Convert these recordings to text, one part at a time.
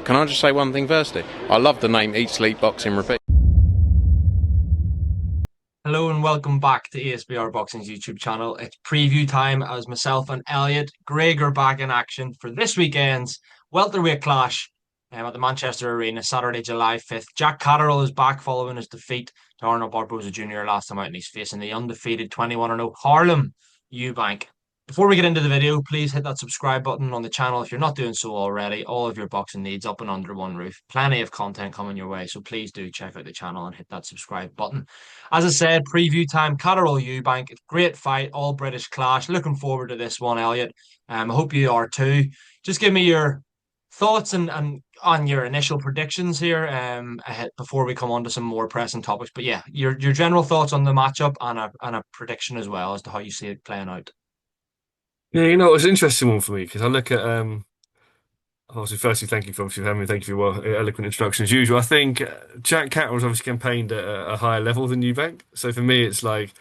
can I just say one thing firstly? I love the name Eat Sleep Boxing Repeat. Hello and welcome back to ESBR Boxing's YouTube channel. It's preview time as myself and Elliot Greg are back in action for this weekend's welterweight clash at the Manchester Arena, Saturday, July 5th. Jack Catterall is back following his defeat to Arnold Barboza Jr. last time out, and he's facing the undefeated 21-0 Harlem Eubank. Before we get into the video, please hit that subscribe button on the channel if you're not doing so already. All of your boxing needs up and under one roof. Plenty of content coming your way, so please do check out the channel and hit that subscribe button. As I said, preview time, Catterall Eubank. Great fight, all British clash. Looking forward to this one, Elliot. I hope you are too. Just give me your thoughts and on your initial predictions here ahead before we come on to some more pressing topics. But yeah, your general thoughts on the matchup and a prediction as well as to how you see it playing out. Yeah, it was an interesting one for me because I look at obviously firstly thank you for obviously having me, thank you for your eloquent introduction as usual. I think Jack Catterall's obviously campaigned at a higher level than Eubank, so for me it's like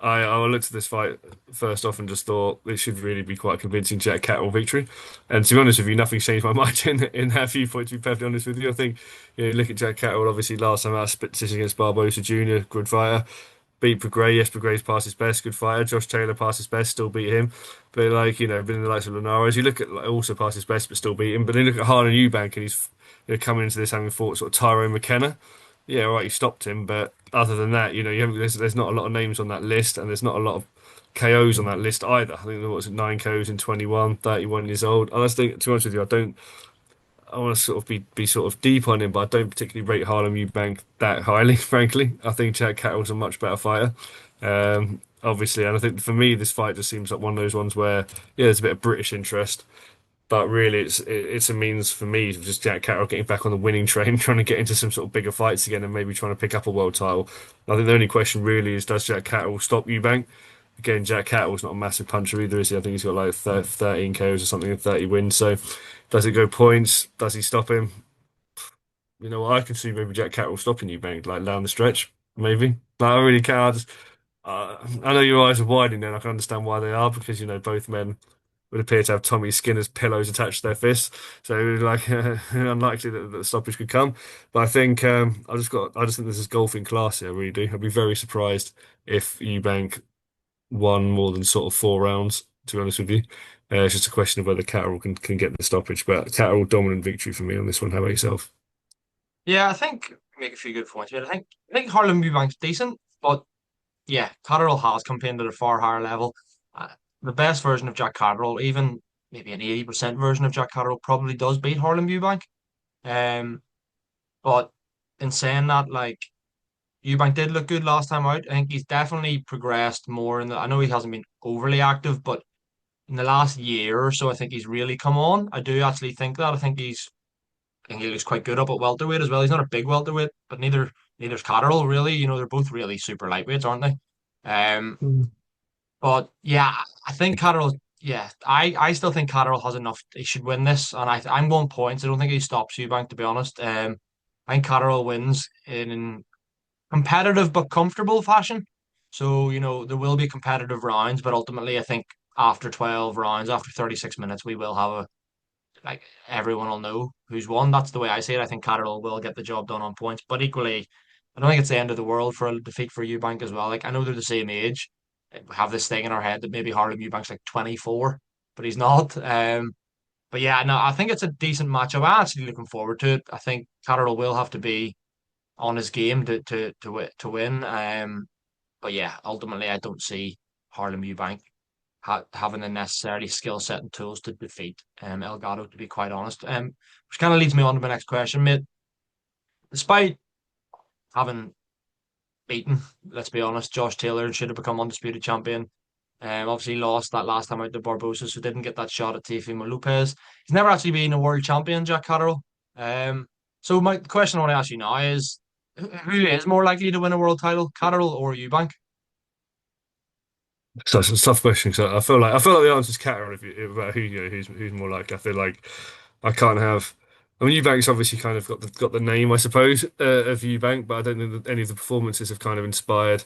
I looked at this fight first off and just thought this should really be quite a convincing Jack Catterall victory. And to be honest with you, nothing's changed my mind in that viewpoint. To be perfectly honest with you, I think look at Jack Catterall. Obviously, last time out, split decision against Barboza Jr., good fighter. Beat Pregray. Yes, Pregray's past his best, good fighter. Josh Taylor past his best, still beat him. But been in the likes of Linares. You look at also past his best, but still beat him. But then look at Harlem Eubank, and he's coming into this having fought sort of Tyrone McKenna. Yeah, right, he stopped him, but other than that, you haven't, there's not a lot of names on that list, and there's not a lot of KOs on that list either. I think there was 9 KOs in 21, 31 years old. And I just think, to be honest with you, I want to sort of be sort of deep on him, but I don't particularly rate Harlem Eubank that highly, frankly. I think Jack Catterall's a much better fighter. Obviously, and I think for me, this fight just seems like one of those ones where, there's a bit of British interest, but really it's a means for me of just Jack Catterall getting back on the winning train, trying to get into some sort of bigger fights again, and maybe trying to pick up a world title. I think the only question really is, does Jack Catterall stop Eubank? Again, Jack Catterall's not a massive puncher either, is he? I think he's got like 13 KOs or something and 30 wins. So does it go points? Does he stop him? I can see maybe Jack Catterall stopping Eubank, like down the stretch, maybe. But I really can't. I know your eyes are widening there, and I can understand why they are, because, both men would appear to have Tommy Skinner's pillows attached to their fists. So, unlikely that the stoppage could come. But I think, I just think this is golfing class here, I really do. I'd be very surprised if Eubank won more than sort of 4 rounds, to be honest with you. It's just a question of whether Catterall can get the stoppage. But Catterall dominant victory for me on this one. How about yourself? Yeah, I think you make a few good points. But I think Harlem Eubank's decent, but yeah, Catterall has campaigned at a far higher level. Uh, the best version of Jack Catterall, even maybe an 80% version of Jack Catterall, probably does beat Harlem Eubank. Um, but in saying that, like, Eubank did look good last time out. I think he's definitely progressed more I know he hasn't been overly active, but in the last year or so, I think he's really come on. I do actually think that. I think he looks quite good up at welterweight as well. He's not a big welterweight, but neither's Catterall really. They're both really super lightweights, aren't they? Mm. But yeah, I think Catterall. Yeah, I still think Catterall has enough. He should win this, and I'm going points. I don't think he stops Eubank, to be honest. I think Catterall wins in competitive but comfortable fashion. So, there will be competitive rounds, but ultimately, I think after 12 rounds, after 36 minutes, we will have like everyone will know who's won. That's the way I see it. I think Catterall will get the job done on points, but equally, I don't think it's the end of the world for a defeat for Eubank as well. Like, I know they're the same age. We have this thing in our head that maybe Harlem Eubank's like 24, but he's not. But yeah, no, I think it's a decent matchup. I'm actually looking forward to it. I think Catterall will have to be on his game to win. But yeah, ultimately, I don't see Harlem Eubank having the necessary skill set and tools to defeat Elgato, to be quite honest. Which kind of leads me on to my next question, mate. Despite having beaten, let's be honest, Josh Taylor and should have become undisputed champion. Obviously lost that last time out to Barbosa, so didn't get that shot at Teofimo Lopez. He's never actually been a world champion, Jack Catterall. So my question I want to ask you now is, who is more likely to win a world title, Catterall or Eubank? So it's a tough question because I feel like the answer is Catterall about who who's more like. I feel like I can't have. I mean, Eubank's obviously kind of got the name, I suppose, of Eubank, but I don't think that any of the performances have kind of inspired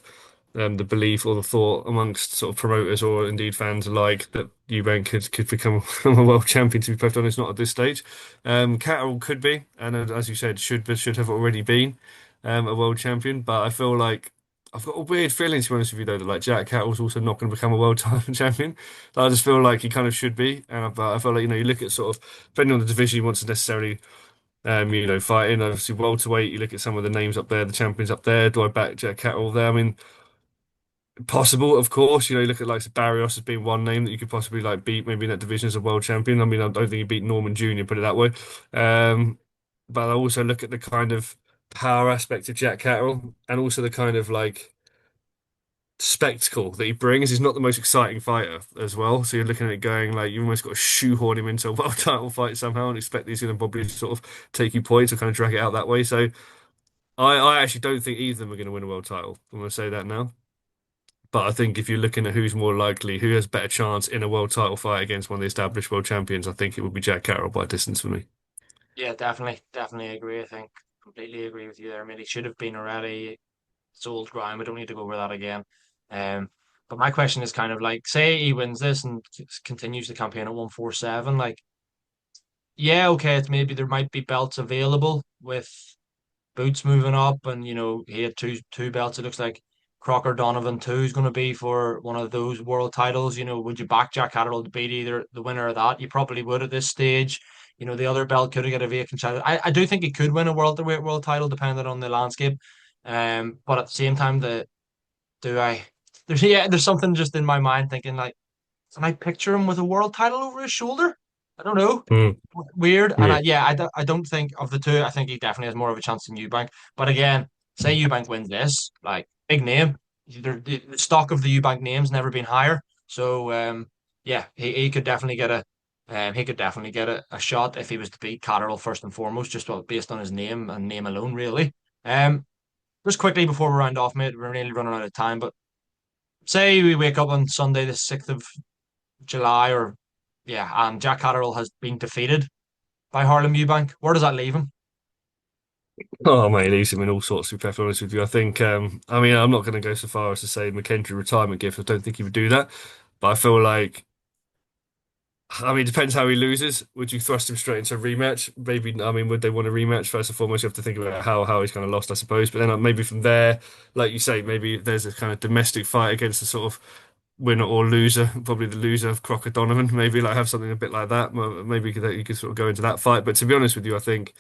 the belief or the thought amongst sort of promoters or indeed fans alike that Eubank could become a world champion. To be perfectly honest, not at this stage. Catterall could be, and as you said, should have already been a world champion. But I feel like I've got a weird feeling, to be honest with you, though, that like Jack Catterall's also not going to become a world title champion. I just feel like he kind of should be, and I feel like you look at sort of depending on the division he wants to necessarily fighting. Obviously, welterweight. You look at some of the names up there, the champions up there. Do I back Jack Catterall there? I mean, possible, of course. You look at like Barrios as being one name that you could possibly like beat maybe in that division as a world champion. I mean, I don't think he beat Norman Jr., put it that way. Um, but I also look at the kind of power aspect of Jack Catterall and also the kind of like spectacle that he brings. He's not the most exciting fighter as well. So you're looking at it going like you almost got to shoehorn him into a world title fight somehow and expect he's going to probably sort of take you points or kind of drag it out that way. So I actually don't think either of them are going to win a world title. I'm going to say that now. But I think if you're looking at who's more likely, who has better chance in a world title fight against one of the established world champions, I think it would be Jack Catterall by a distance for me. Yeah, definitely agree. I think completely agree with you there. I mean, he should have been already. It's old ground. We don't need to go over that again. Um, but my question is kind of like, say he wins this and continues the campaign at 147. Like, yeah, okay, it's maybe there might be belts available with Boots moving up, and he had two belts. It looks like Crocker Donovan two is going to be for one of those world titles. Would you back Jack Catterall to beat either the winner of that? You probably would at this stage. The other belt could have got a vacant title. I do think he could win a welterweight world title depending on the landscape. But at the same time, do I? There's something just in my mind thinking like, can I picture him with a world title over his shoulder? I don't know. Mm, Weird. And yeah. I don't think of the two, I think he definitely has more of a chance than Eubank. But again, say Eubank wins this, like big name. The stock of the Eubank name's never been higher. So yeah, he could definitely get a shot if he was to beat Catterall first and foremost, just based on his name and name alone, really. Um, just quickly before we round off, mate, we're nearly running out of time. But say we wake up on Sunday, the 6th of July, or yeah, and Jack Catterall has been defeated by Harlem Eubank. Where does that leave him? Oh, mate, it leaves him in all sorts, to be perfectly honest with you. I think, I mean, I'm not going to go so far as to say McKendry retirement gift. I don't think he would do that. But I feel like I mean, it depends how he loses. Would you thrust him straight into a rematch? Maybe, I mean, would they want a rematch? First and foremost, you have to think about how he's kind of lost, I suppose. But then maybe from there, like you say, maybe there's a kind of domestic fight against the sort of winner or loser, probably the loser of Crocker Donovan. Maybe like have something a bit like that. Maybe you could sort of go into that fight. But to be honest with you, I think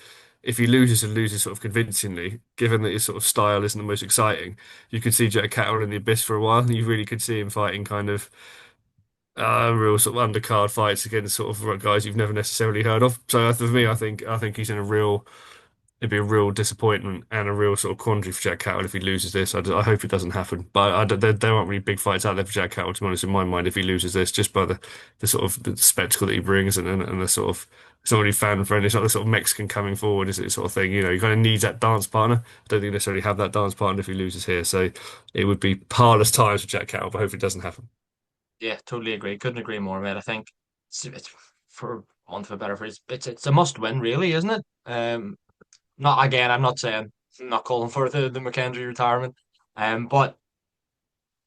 if he loses and loses sort of convincingly, given that his sort of style isn't the most exciting, you could see Jack Catterall in the abyss for a while. You really could see him fighting kind of real sort of undercard fights against sort of guys you've never necessarily heard of. So for me, I think he's in a real it'd be a real disappointment and a real sort of quandary for Jack Catterall if he loses this. I hope it doesn't happen, but there aren't really big fights out there for Jack Catterall, to be honest, in my mind, if he loses this, just by the sort of the spectacle that he brings and the sort of it's not really fan friendly. It's not the sort of Mexican coming forward, is it? Sort of thing. He kind of needs that dance partner. I don't think he necessarily have that dance partner if he loses here. So it would be parlous times for Jack Catterall, but hopefully it doesn't happen. Yeah, totally agree. Couldn't agree more, mate. I think it's for want of a better phrase, it's a must win, really, isn't it? Not again. I'm not calling for the McKendry retirement. But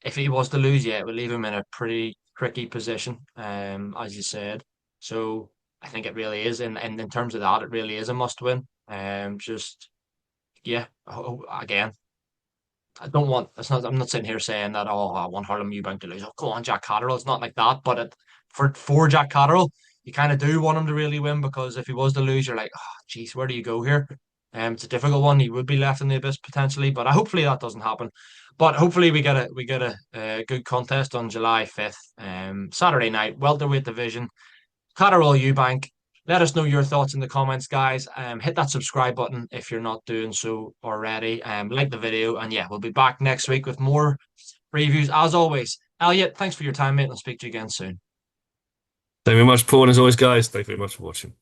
if he was to lose, yeah, it would leave him in a pretty tricky position. As you said. So I think it really is, in terms of that, it really is a must win. Just yeah. Again, I don't want. It's not. I'm not sitting here saying that. Oh, I want Harlem Eubank to lose. Oh, go on, Jack Catterall. It's not like that. But for Jack Catterall, you kind of do want him to really win, because if he was to lose, you're like, oh, geez, where do you go here? It's a difficult one. He would be left in the abyss potentially, but hopefully that doesn't happen. But hopefully we get a good contest on July 5th, Saturday night, welterweight division. Catterall Eubank. Let us know your thoughts in the comments, guys. Hit that subscribe button if you're not doing so already. Like the video, and yeah, we'll be back next week with more previews. As always, Elliot, thanks for your time, mate. I'll speak to you again soon. Thank you very much, Paul, and as always, guys, thank you very much for watching.